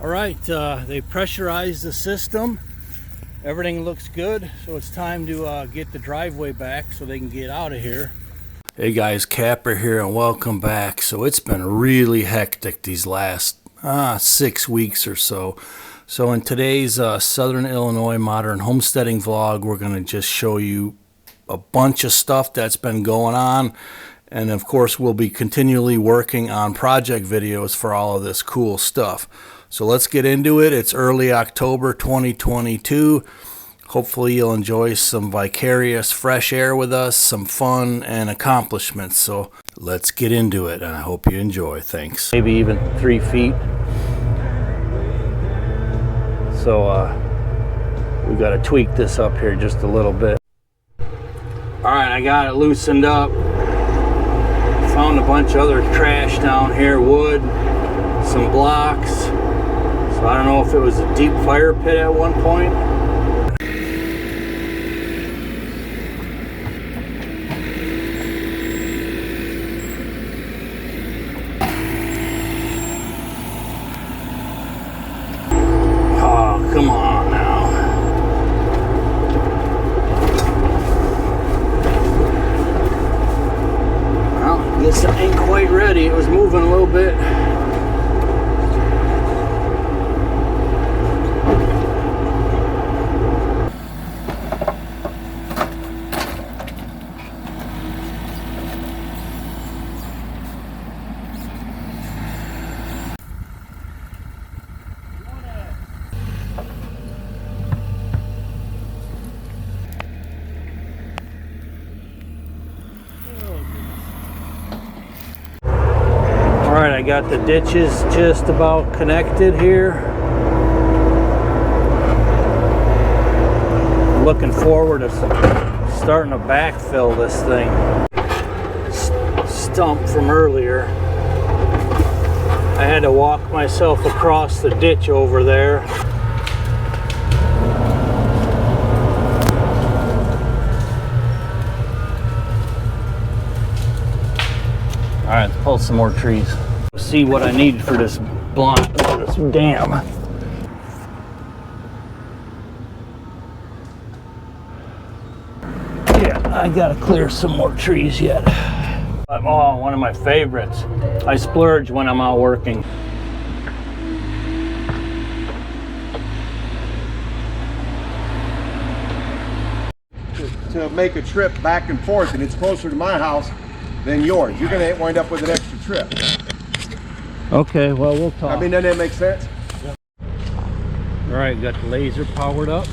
All right, they pressurized the system. Everything looks good, so it's time to get the driveway back so they can get out of here. Hey guys, Kapper here and welcome back. So it's been really hectic these last 6 weeks or so. So in today's Southern Illinois modern homesteading vlog, we're going to just show you a bunch of stuff that's been going on. And of course, we'll be continually working on project videos for all of this cool stuff. So let's get into it. It's early October 2022. Hopefully you'll enjoy some vicarious fresh air with us, some fun and accomplishments. So let's get into it, and I hope you enjoy. Thanks. Maybe even 3 feet. So we got to tweak this up here just a little bit. All right, I got it loosened up. Found a bunch of other trash down here, wood, some blocks. So I don't know if it was a deep fire pit at one point. Oh, come on now. Well, I guess it ain't quite ready. It was moving a little bit. Alright, I got the ditches just about connected here. Looking forward to starting to backfill this thing. Stump from earlier. I had to walk myself across the ditch over there. Alright, let's pull some more trees. See what I need for this dam. Yeah, I gotta clear some more trees yet. Oh, one of my favorites. I splurge when I'm out working. To make a trip back and forth, and it's closer to my house than yours. You're going to wind up with an extra trip. Okay, well, we'll talk. I mean, doesn't that make sense? All right, got the laser powered up.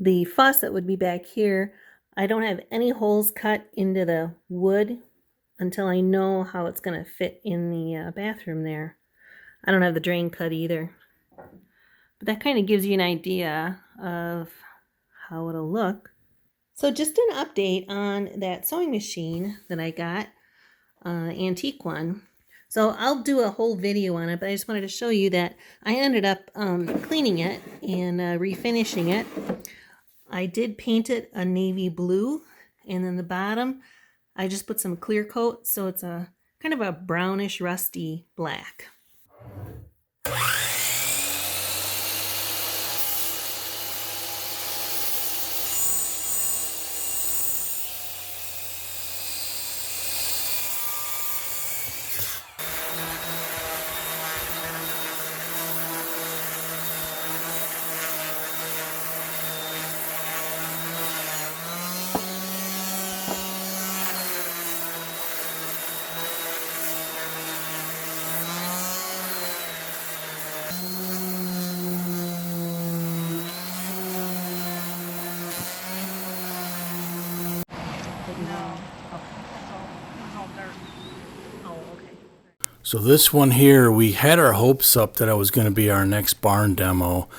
The faucet would be back here. I don't have any holes cut into the wood until I know how it's going to fit in the bathroom there. I don't have the drain cut either. But that kind of gives you an idea of how it'll look. So just an update on that sewing machine that I got, antique one. So I'll do a whole video on it, but I just wanted to show you that I ended up cleaning it and refinishing it. I did paint it a navy blue, and then the bottom I just put some clear coat, so it's a kind of a brownish rusty black. So this one here, we had our hopes up that it was going to be our next barn demo.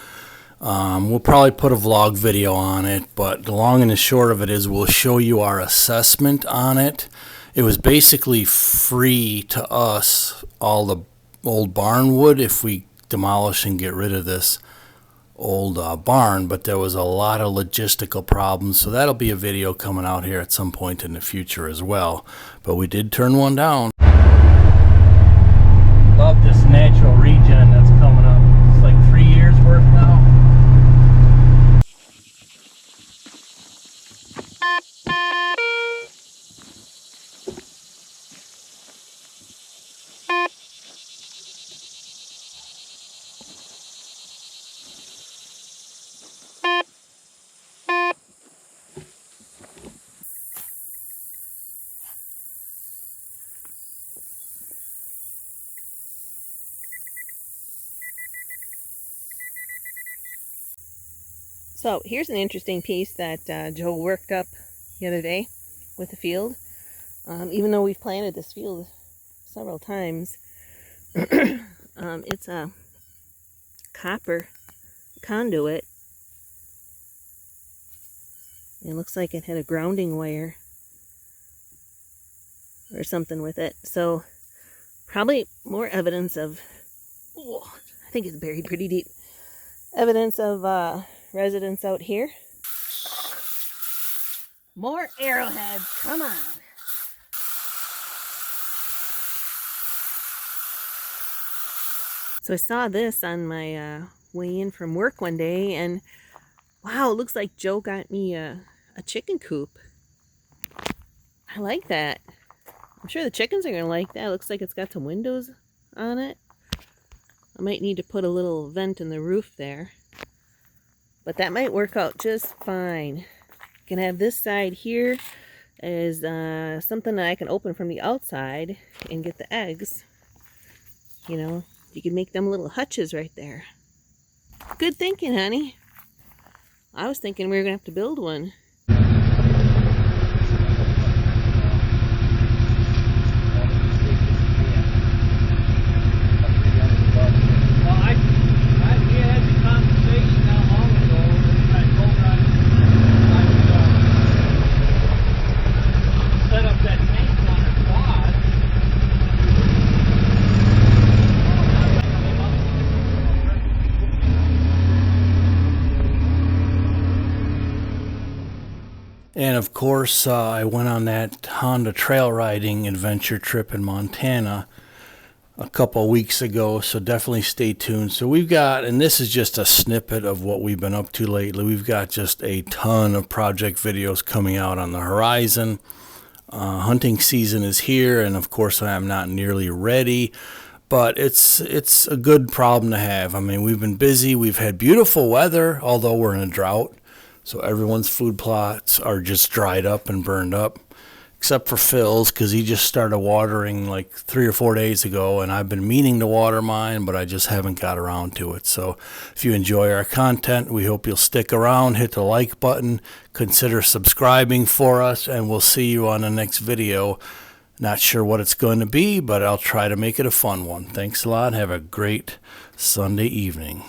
We'll probably put a vlog video on it, but the long and the short of it is we'll show you our assessment on it. It was basically free to us, all the old barn wood, if we demolish and get rid of this old barn, but there was a lot of logistical problems, so that'll be a video coming out here at some point in the future as well. But we did turn one down. Love this natural regen that's coming up. It's like 3 years worth now. So here's an interesting piece that Joe worked up the other day with the field. Even though we've planted this field several times, it's a copper conduit. It looks like it had a grounding wire or something with it. So probably more evidence of, oh, I think it's buried pretty deep. Evidence of residents out here. More arrowheads, come on. So I saw this on my way in from work one day, and wow, it looks like Joe got me a chicken coop. I like that. I'm sure the chickens are gonna like that. It looks like it's got some windows on it. I might need to put a little vent in the roof there. But that might work out just fine. You can have this side here as something that I can open from the outside and get the eggs. You know, you can make them little hutches right there. Good thinking, honey. I was thinking we were going to have to build one. And of course, I went on that Honda trail riding adventure trip in Montana a couple weeks ago, so definitely stay tuned. So we've got, and this is just a snippet of what we've been up to lately, we've got just a ton of project videos coming out on the horizon. Hunting season is here, and of course I am not nearly ready, but it's a good problem to have. I mean, we've been busy, we've had beautiful weather, although we're in a drought. So everyone's food plots are just dried up and burned up, except for Phil's, because he just started watering like 3 or 4 days ago, and I've been meaning to water mine, but I just haven't got around to it. So if you enjoy our content, we hope you'll stick around, hit the like button, consider subscribing for us, and we'll see you on the next video. Not sure what it's going to be, but I'll try to make it a fun one. Thanks a lot. Have a great Sunday evening.